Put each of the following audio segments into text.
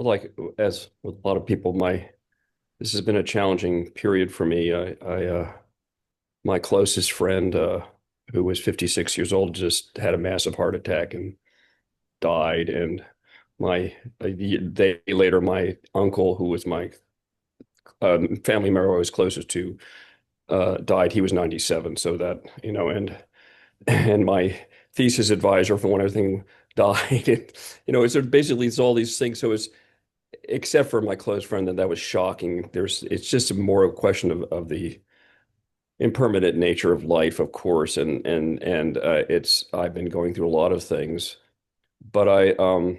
like as with a lot of people, my this has been a challenging period for me. My closest friend, who was 56 years old, just had a massive heart attack and died. And a day later, my uncle, who was my family member I was closest to, died. He was 97. So that, and my thesis advisor for when everything died. And, it's all these things. So it's except for my close friend, that was shocking. It's just more a question of the impermanent nature of life, of course, and it's I've been going through a lot of things, but um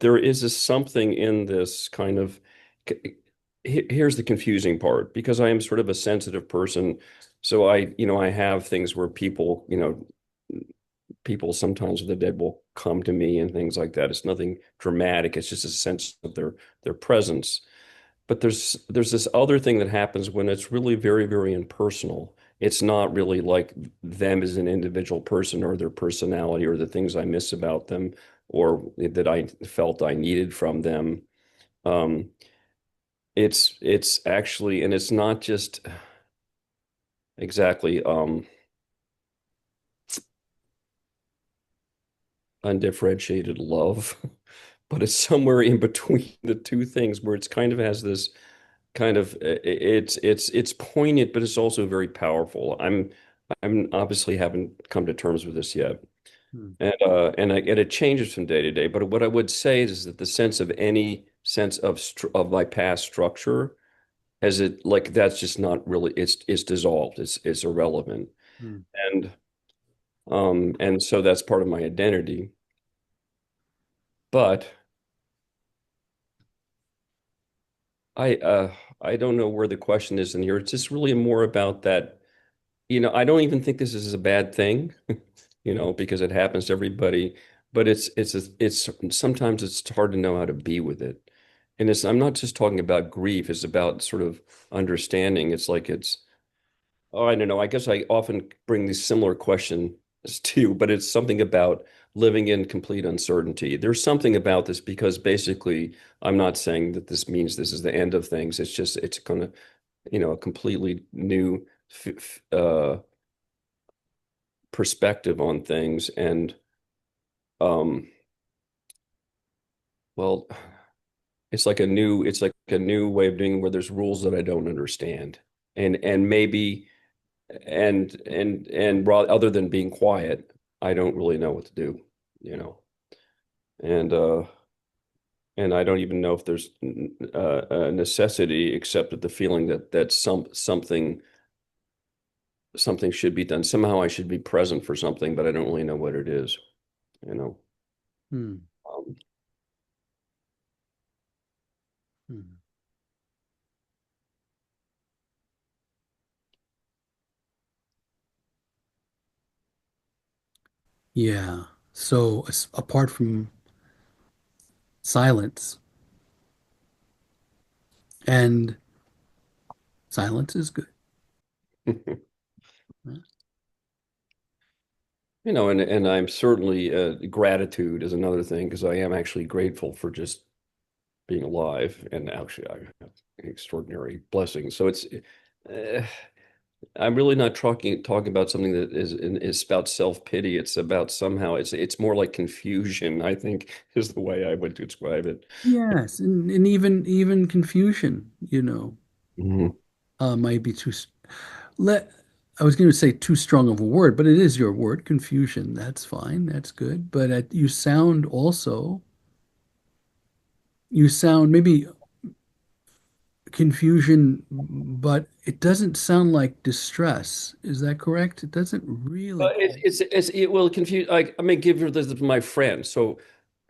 there is something in this kind of here's the confusing part, because I am sort of a sensitive person. So I have things where people sometimes with the dead will come to me and things like that. It's nothing dramatic. It's just a sense of their presence. But there's this other thing that happens when it's really very, very impersonal. It's not really like them as an individual person or their personality or the things I miss about them or that I felt I needed from them. Um, it's actually, and it's not just exactly undifferentiated love, but it's somewhere in between the two things where it's kind of has this kind of it's poignant, but it's also very powerful. I'm obviously haven't come to terms with this yet, Hmm. and it changes from day to day. But what I would say is that the sense of any sense of my past structure, as it like that's just not really it's dissolved. It's irrelevant, Hmm. and and so that's part of my identity. But I I don't know where the question is in here. It's just really more about that. I don't even think this is a bad thing, because it happens to everybody. But it's sometimes it's hard to know how to be with it. And I'm not just talking about grief, it's about sort of understanding. Oh, I don't know. I guess I often bring these similar questions too, but it's something about living in complete uncertainty. There's something about this because basically I'm not saying that this means this is the end of things. It's kind of, a completely new perspective on things. And um well, it's like a new way of doing where there's rules that I don't understand. And maybe other than being quiet, I don't really know what to do, you know. And and I don't even know if there's a necessity, except that the feeling that something should be done. Somehow I should be present for something, but I don't really know what it is, you know. Hmm. Um, Hmm. Yeah. So apart from silence, and silence is good. Yeah. and I'm certainly gratitude is another thing because I am actually grateful for just being alive, and actually I have extraordinary blessings. So uh, I'm really not talking about something that is about self-pity. It's about somehow it's more like confusion, I think, is the way I would describe it. Yes, and even confusion, Mhm. might be let I was going to say too strong of a word, but it is your word, confusion. That's fine. That's good. But you sound maybe confusion, but it doesn't sound like distress. Is that correct? It doesn't really. It will confuse. I mean, give you this to my friend. So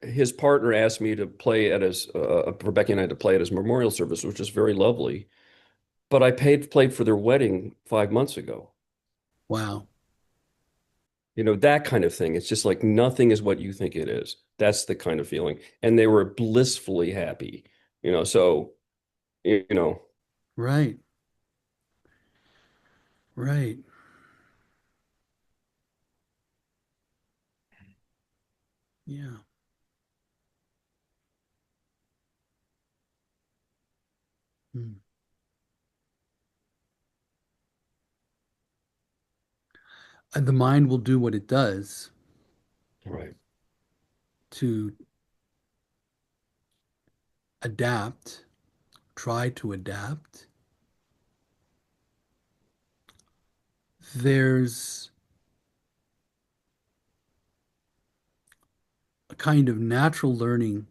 his partner asked me to play at his Rebecca and I to play at his memorial service, which is very lovely. But I played for their wedding 5 months ago. Wow. that kind of thing. It's just like nothing is what you think it is. That's the kind of feeling. And they were blissfully happy, so, you know, Right. Right. Yeah. Hmm. And the mind will do what it does right. to adapt, try to adapt. There's a kind of natural learning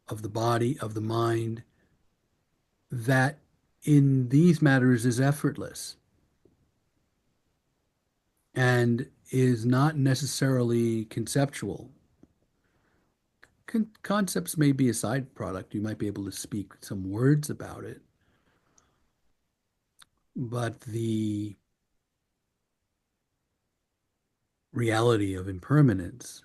of the body, of the mind, that in these matters is effortless and is not necessarily conceptual. Concepts may be a side product. You might be able to speak some words about it, but the reality of impermanence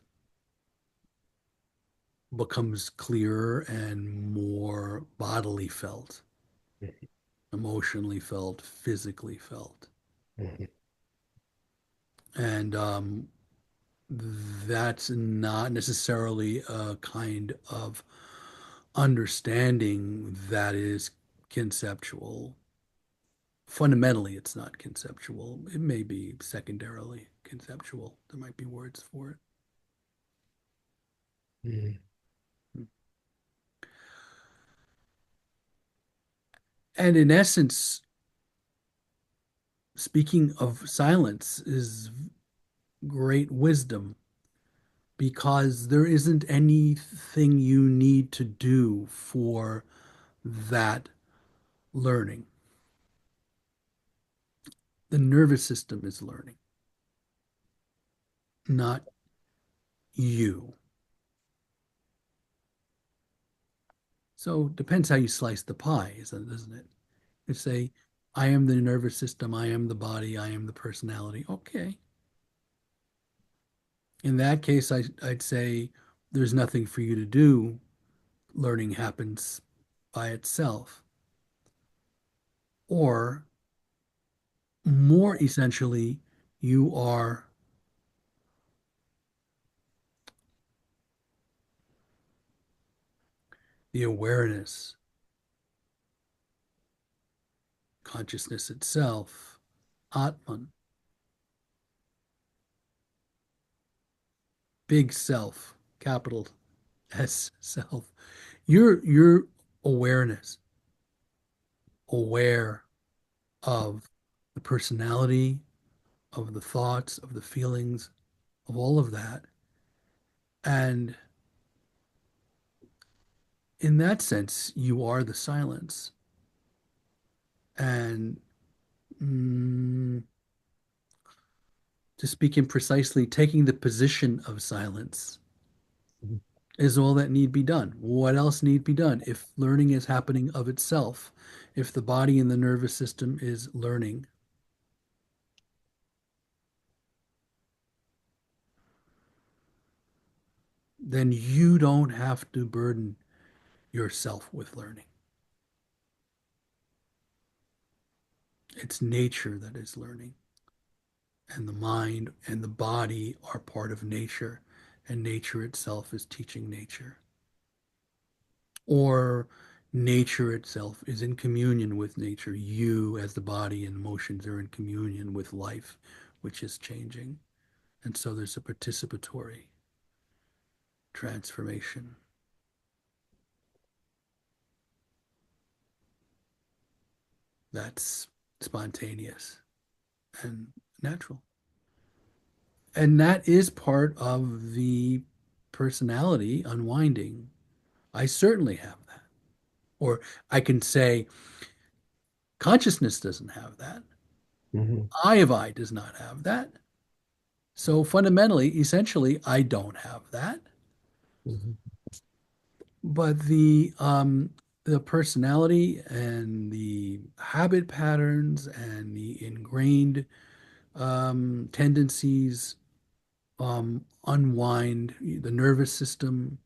becomes clearer and more bodily felt, emotionally felt, physically felt. Mhm. And that's not necessarily a kind of understanding that is conceptual. Fundamentally, it's not conceptual. It may be secondarily conceptual. There might be words for it. Mhm. And in essence, speaking of silence is great wisdom because there isn't anything you need to do for that learning. The nervous system is learning, not you. So it depends how you slice the pie, doesn't it? You say, I am the nervous system, I am the body, I am the personality. Okay. In that case, I'd say there's nothing for you to do. Learning happens by itself. Or more essentially, you are the awareness, consciousness itself, Atman, big self, capital S self. Your awareness, aware of the personality, of the thoughts, of the feelings, of all of that. And in that sense, you are the silence. And mm, to speak imprecisely, taking the position of silence is all that need be done. What else need be done? If learning is happening of itself, if the body and the nervous system is learning, then you don't have to burden yourself with learning. It's nature that is learning, and the mind and the body are part of nature, and nature itself is teaching nature. Or nature itself is in communion with nature. You, as the body and emotions, are in communion with life, which is changing. And so there's a participatory transformation that's spontaneous and natural. And that is part of the personality unwinding. I certainly have that. Or I can say consciousness doesn't have that. Mhm. I does not have that. So fundamentally, essentially, I don't have that. Mhm. But the personality and the habit patterns and the ingrained tendencies unwind, the nervous system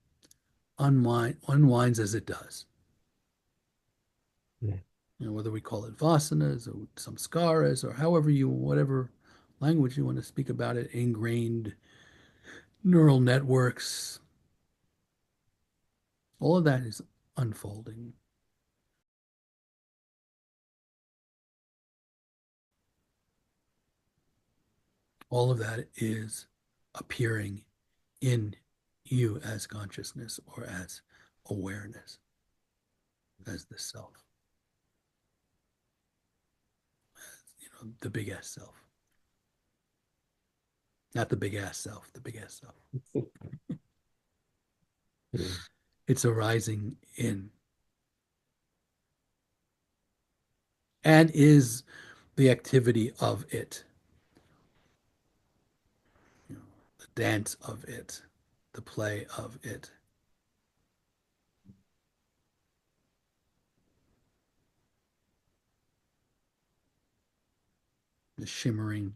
unwinds as it does. Mm. Whether we call it vasanas or samskaras or whatever language you want to speak about it, ingrained neural networks, all of that is unfolding. All of that is appearing in you as consciousness or as awareness, as the self, the big S self. Not the big ass self, the big S self. Yeah. It's arising in and is the activity of it, the dance of it, the play of it. The shimmering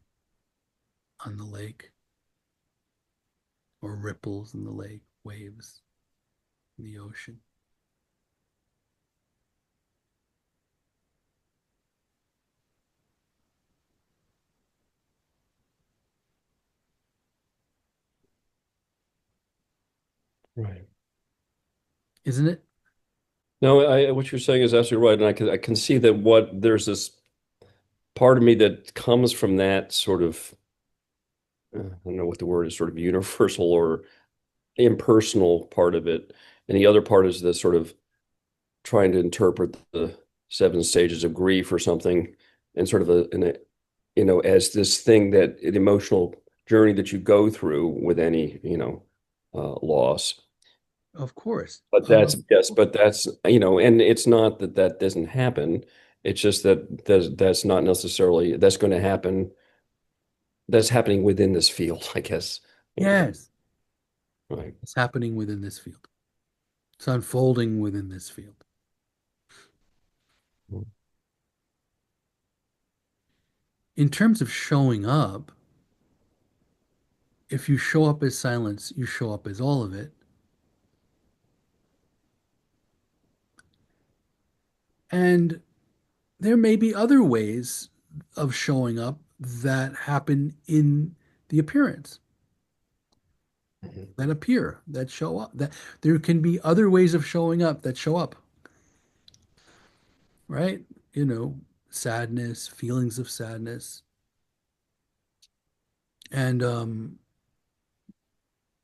on the lake, or ripples in the lake, waves in the ocean. Right. Isn't it? No, what you're saying is absolutely right, and I can see that there's this part of me that comes from that sort of I don't know what the word is, sort of universal or impersonal part of it, and the other part is the sort of trying to interpret the seven stages of grief or something, and sort of as this thing that an emotional journey that you go through with any loss. Of course. But that's yes, but that's and it's not that that doesn't happen. It's just that that's not necessarily that's going to happen. That's happening within this field, I guess. Yes, Right. it's happening within this field. It's unfolding within this field. In terms of showing up, if you show up as silence, you show up as all of it. And there may be other ways of showing up that happen in the appearance, Mhm. that appear, that show up. That there can be other ways of showing up that show up, right? You know, sadness, feelings of sadness, and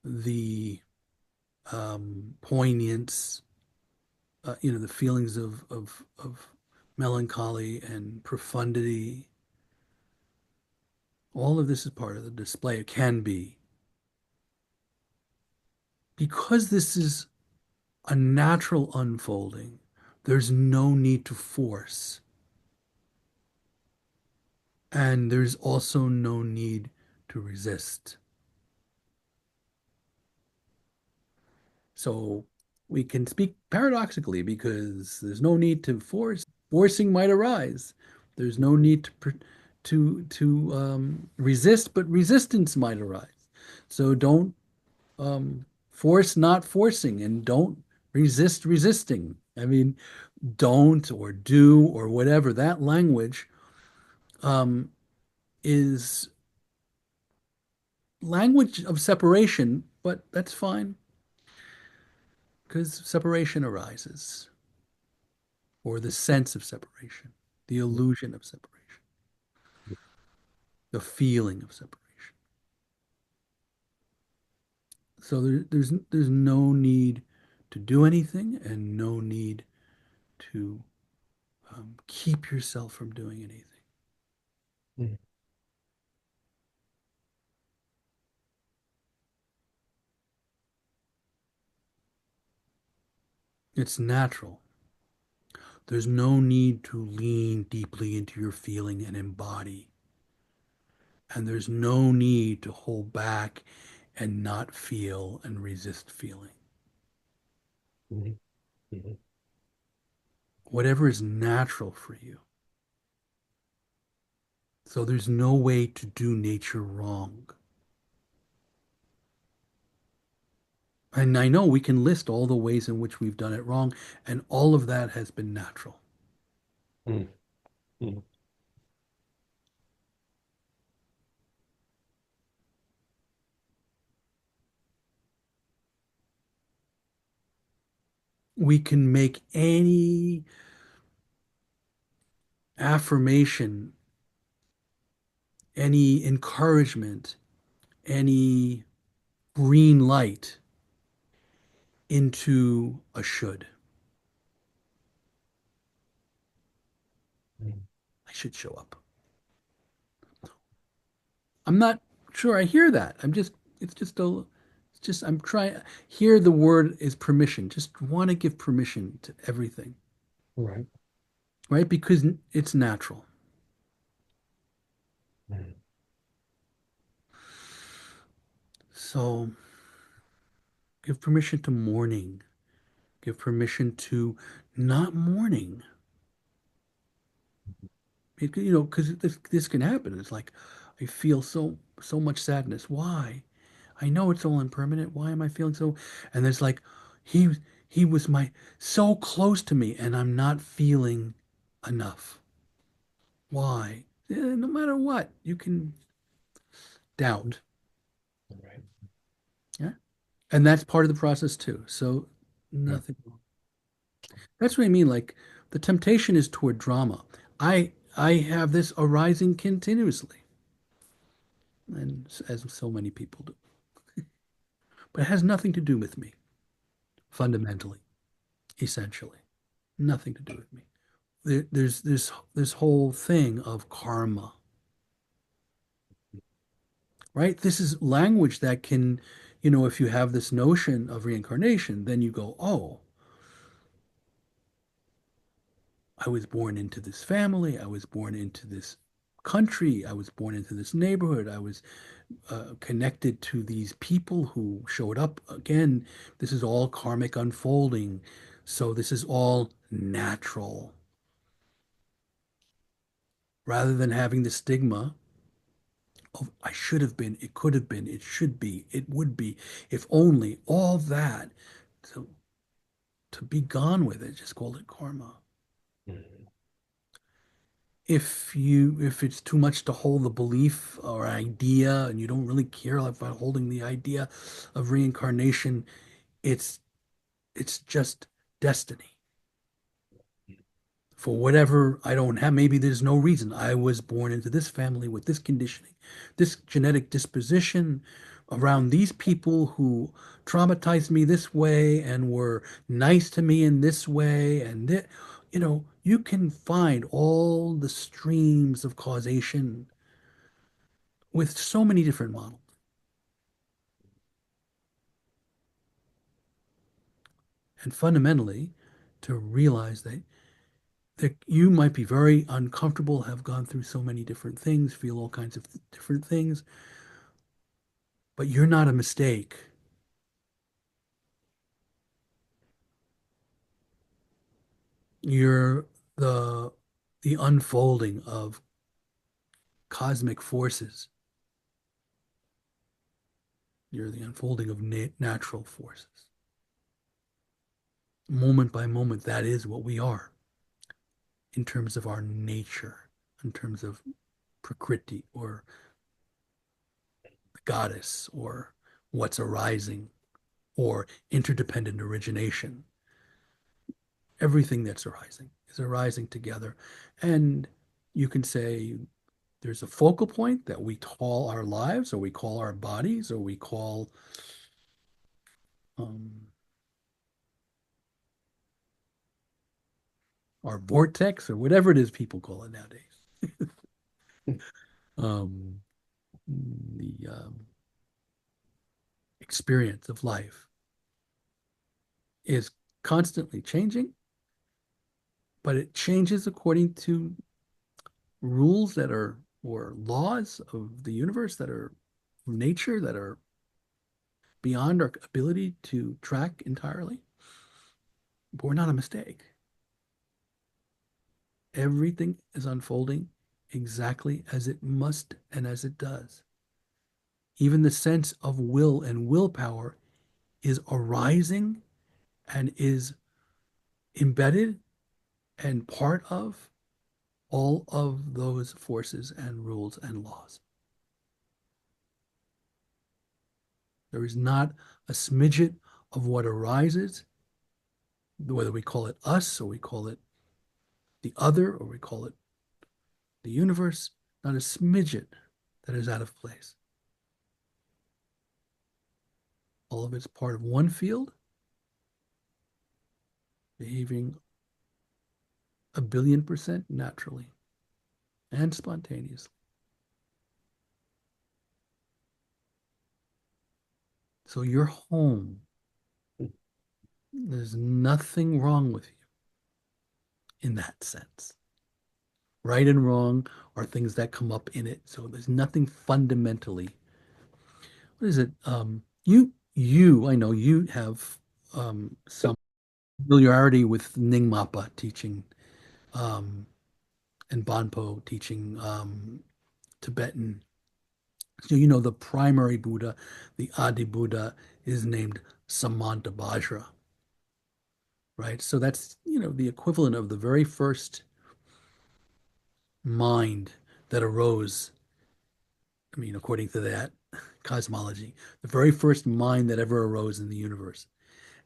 the poignance, the feelings of melancholy and profundity. All of this is part of the display. It can be. Because this is a natural unfolding, there's no need to force. And there's also no need to resist. So we can speak paradoxically because there's no need to force. Forcing might arise. There's no need to resist, but resistance might arise. So don't force not forcing, and don't resist resisting. I mean, don't or do or whatever. That language um, is language of separation, but that's fine because separation arises, or the sense of separation, the illusion of separation, the feeling of separation. So there's no need to do anything and no need to keep yourself from doing anything. Mhm. It's natural. There's no need to lean deeply into your feeling and embody. And there's no need to hold back and not feel and resist feeling. Mhm. Mhm. Whatever is natural for you. So there's no way to do nature wrong. And I know we can list all the ways in which we've done it wrong, and all of that has been natural. Mm, mm, We can make any affirmation, any encouragement, any green light into a should. mm. I should show up. I'm not sure I hear that. It's just it's just, I'm trying, here the word is permission. Just want to give permission to everything, Right. right? Because it's natural. Mm, So give permission to mourning, give permission to not mourning. Because this can happen. It's like, I feel so much sadness. Why? I know it's all impermanent. Why am I feeling so? And there's like, he he was my so close to me, and I'm not feeling enough. Why? No matter what, you can doubt. right. Yeah, and that's part of the process too. So Yeah. nothing wrong. That's what I mean. Like the temptation is toward drama. I have this arising continuously, and as so many people do, but it has nothing to do with me fundamentally, essentially, nothing to do with me. There's this whole thing of karma, right? This is language that can, if you have this notion of reincarnation, then you go, oh, I was born into this family, I was born into this country, I was born into this neighborhood, I was connected to these people who showed up again. This is all karmic unfolding. So this is all natural. Rather than having the stigma of I should have been, it could have been, it should be, it would be, if only, all that. To be gone with it, just call it karma. Mm, If it's too much to hold the belief or idea and you don't really care about holding the idea of reincarnation, it's it's just destiny. For whatever I don't have, maybe there's no reason. I was born into this family with this conditioning, this genetic disposition around these people who traumatized me this way and were nice to me in this way. You can find all the streams of causation with so many different models. And fundamentally, to realize that you might be very uncomfortable, have gone through so many different things, feel all kinds of different things, but you're not a mistake. You're the the unfolding of cosmic forces. You're the unfolding of natural forces. Moment by moment, that is what we are in terms of our nature, in terms of Prakriti or the goddess or what's arising or interdependent origination. Everything that's arising is arising together. And you can say there's a focal point that we call our lives, or we call our bodies, or we call um, our vortex, or whatever it is people call it nowadays. um, the experience of life is constantly changing, but it changes according to rules that are, or laws of the universe that are nature, that are beyond our ability to track entirely. But we're not a mistake. Everything is unfolding exactly as it must and as it does. Even the sense of will and willpower is arising and is embedded and part of all of those forces and rules and laws. There is not a smidget of what arises, whether we call it us or we call it the other or we call it the universe, not a smidget that is out of place. All of it's part of one field, behaving 1,000,000,000% naturally and spontaneously. So you're home. There's nothing wrong with you in that sense. Right and wrong are things that come up in it. So there's nothing fundamentally. What is it? I know you have some familiarity with Nyingmapa teaching um, and Bonpo teaching Tibetan. So you know the primary Buddha, the Adi Buddha, is named Samantabhadra, right? So that's the equivalent of the very first mind that arose. I mean, according to that cosmology, the very first mind that ever arose in the universe.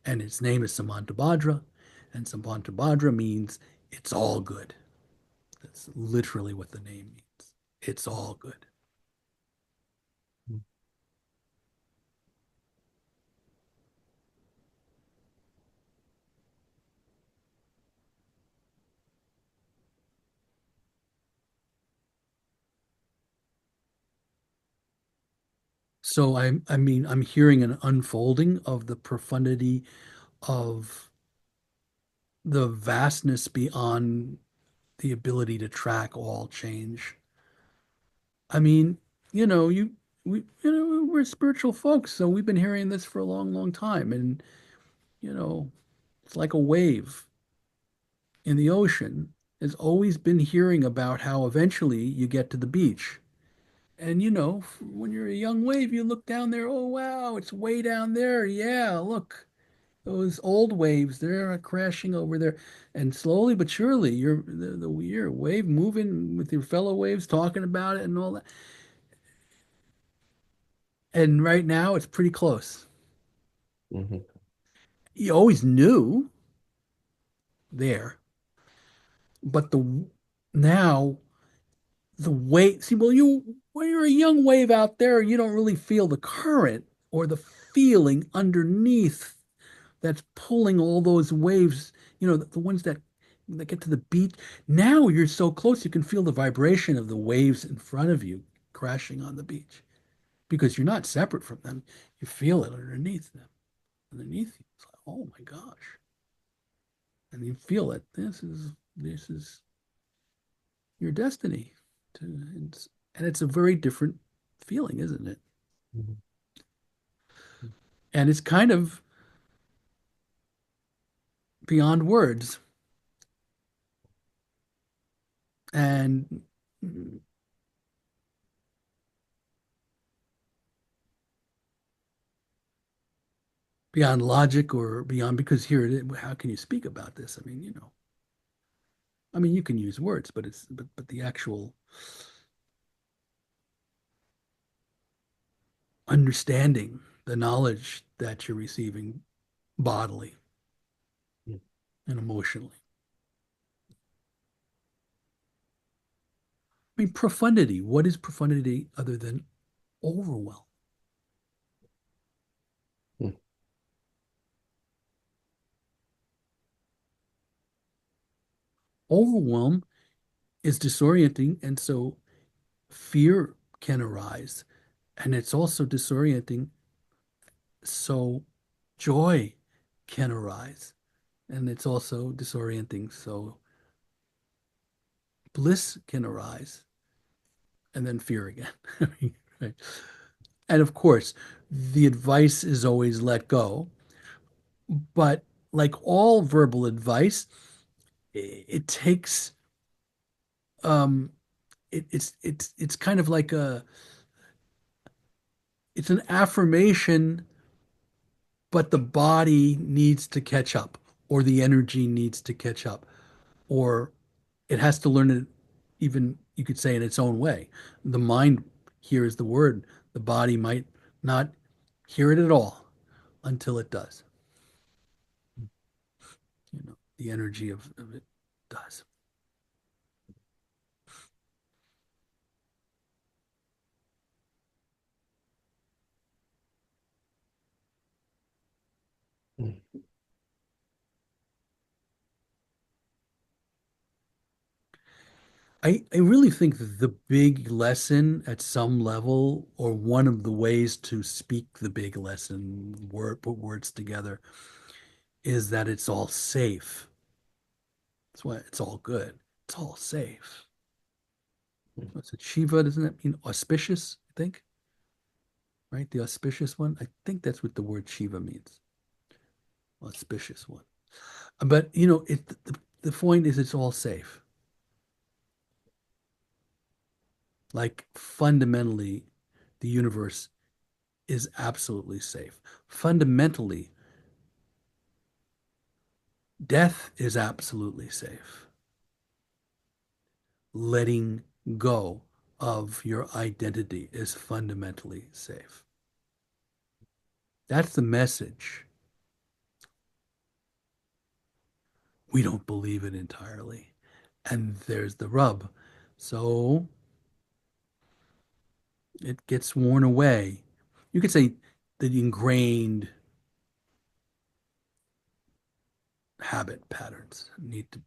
And its name is Samantabhadra. And Samantabhadra means it's all good. That's literally what the name means. It's all good. So I mean, I'm hearing an unfolding of the profundity of the vastness beyond the ability to track all change. I mean, we're spiritual folks, so we've been hearing this for a long, long time, and you know, it's like a wave in the ocean. Has always been hearing about how eventually you get to the beach. And when you're a young wave, you look down there, oh wow, it's way down there. Yeah, look, those old waves, they're crashing over there. And slowly but surely, your wave moving with your fellow waves, talking about it and all that. And right now, it's pretty close. Mhm. You always knew there, but the now the wave. See, well, when you're a young wave out there, you don't really feel the current or the feeling underneath that's pulling all those waves. The ones that get to the beach. Now you're so close, you can feel the vibration of the waves in front of you crashing on the beach because you're not separate from them. You feel it underneath them, underneath you. It's like, oh my gosh, and you feel it. This is your destiny. And it's a very different feeling, isn't it? Mhm. And it's kind of beyond words and beyond logic or beyond, because here it is, how can you speak about this? I mean, you can use words, but the actual understanding, the knowledge that you're receiving bodily and emotionally. I mean, profundity. What is profundity other than overwhelm? Mhm. Overwhelm is disorienting, and so fear can arise. And it's also disorienting, so joy can arise. And it's also disorienting, so bliss can arise, and then fear again. Right? And of course, the advice is always let go. But like all verbal advice, it takes it's kind of like it's an affirmation, but the body needs to catch up, or the energy needs to catch up, or it has to learn it, even you could say in its own way. The mind hears the word, the body might not hear it at all until it does. The energy of it does. I really think that the big lesson at some level, or one of the ways to speak the big lesson, put words together, is that it's all safe. That's why it's all good. It's all safe. What's it? Shiva, doesn't that mean auspicious? I think, right? The auspicious one. I think that's what the word Shiva means. Auspicious one. But the point is it's all safe. Like fundamentally, the universe is absolutely safe. Fundamentally, death is absolutely safe. Letting go of your identity is fundamentally safe. That's the message. We don't believe it entirely. And there's the rub. So it gets worn away. You could say the ingrained habit patterns need to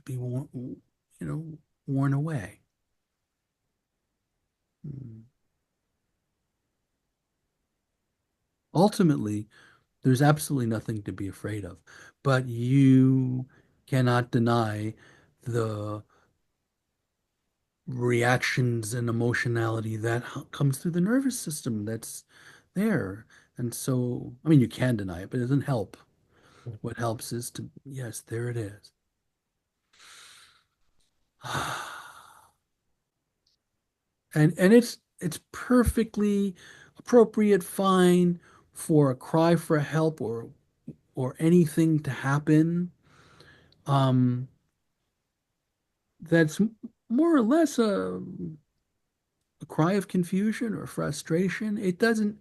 be worn away. Ultimately, there's absolutely nothing to be afraid of, but you cannot deny the reactions and emotionality that comes through the nervous system that's there. And so, I mean, you can deny it, but it doesn't help. What helps is to, yes, there it is. And it's perfectly appropriate, fine for a cry for help or anything to happen. Um, that's more or less a cry of confusion or frustration. It doesn't,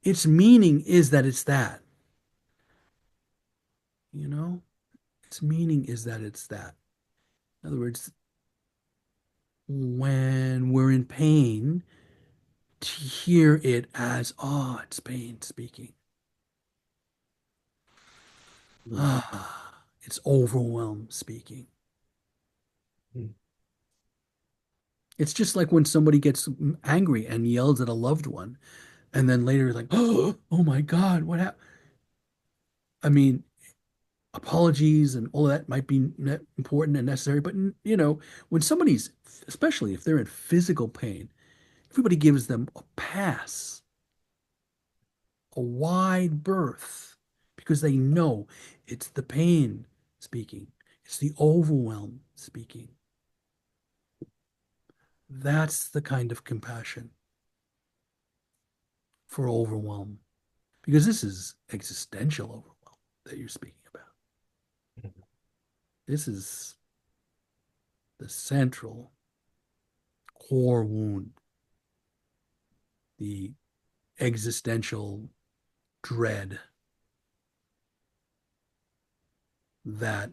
its meaning is that it's that, you know? Its meaning is that it's that. In other words, when we're in pain, to hear it as, oh, it's pain speaking. Ah, it's overwhelm speaking. It's just like when somebody gets angry and yells at a loved one, and then later like, oh my God, what happened? I mean, apologies and all that might be important and necessary, but when somebody's, especially if they're in physical pain, everybody gives them a pass, a wide berth, because they know it's the pain speaking, it's the overwhelm speaking. That's the kind of compassion for overwhelm, because this is existential overwhelm that you're speaking about. This is the central core wound, the existential dread that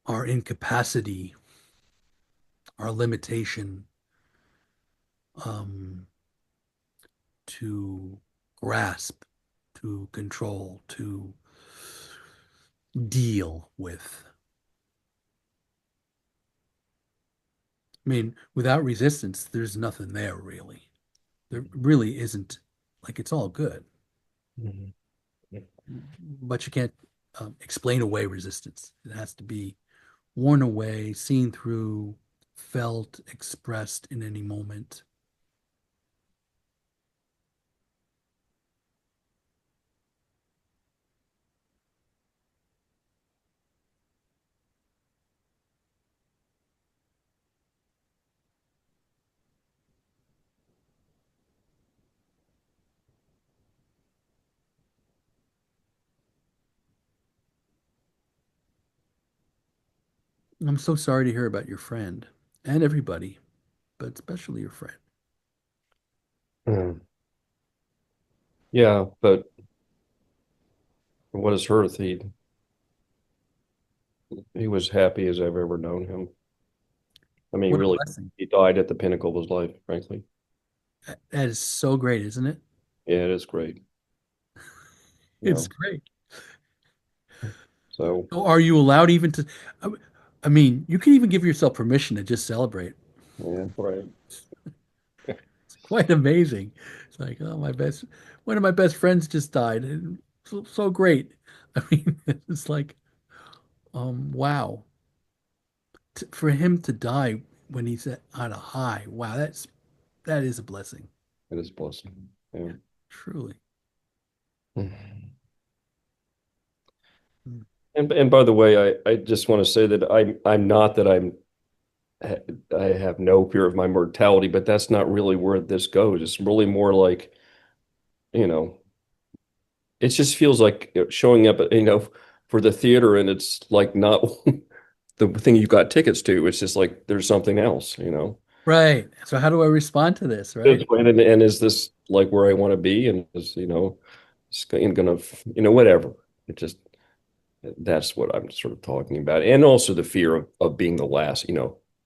our incapacity, our limitation um, to grasp, to control, to deal with. I mean, without resistance, there's nothing there really. There really isn't, like, it's all good, but you can't explain away resistance. It has to be worn away, seen through, felt, expressed in any moment. I'm so sorry to hear about your friend and everybody, but especially your friend. Mm. Yeah, but for what is worth, he was happy as I've ever known him. I mean, What a really, blessing. he died at the pinnacle of his life, frankly. That is so great, isn't it? Yeah, it is great. You It's know, great. so So are you allowed even to? I I mean, you can even give yourself permission to just celebrate. yeah, right. It's quite amazing. It's like, oh, one of my best friends just died. And so great. I mean, it's like, wow. For him to die when he's on a high, wow, that is a blessing. It is a blessing. Yeah. Yeah, truly. Mm. And by the way, I just want to say that I'm not that I have no fear of my mortality, but that's not really where this goes. It's really more like, you know, it just feels like showing up, for the theater, and it's like not the thing you got tickets to. It's just like there's something else. Right. So how do I respond to this, That's right? right. And is this like where I want to be? And is, it's gonna, whatever. It just That's what I'm sort of talking about. And also the fear of being the last,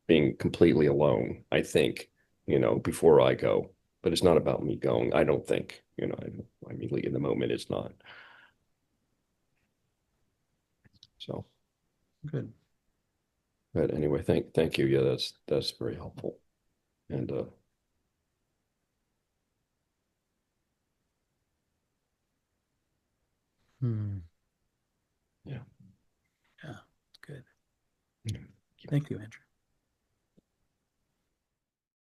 being completely alone, I think, before I go. But it's not about me going, I don't think, I mean, in the moment, it's not. So, Good. but anyway, thank you. Yeah, that's very helpful. And Hmm. yeah. Yeah, good. Thank you, Andrew.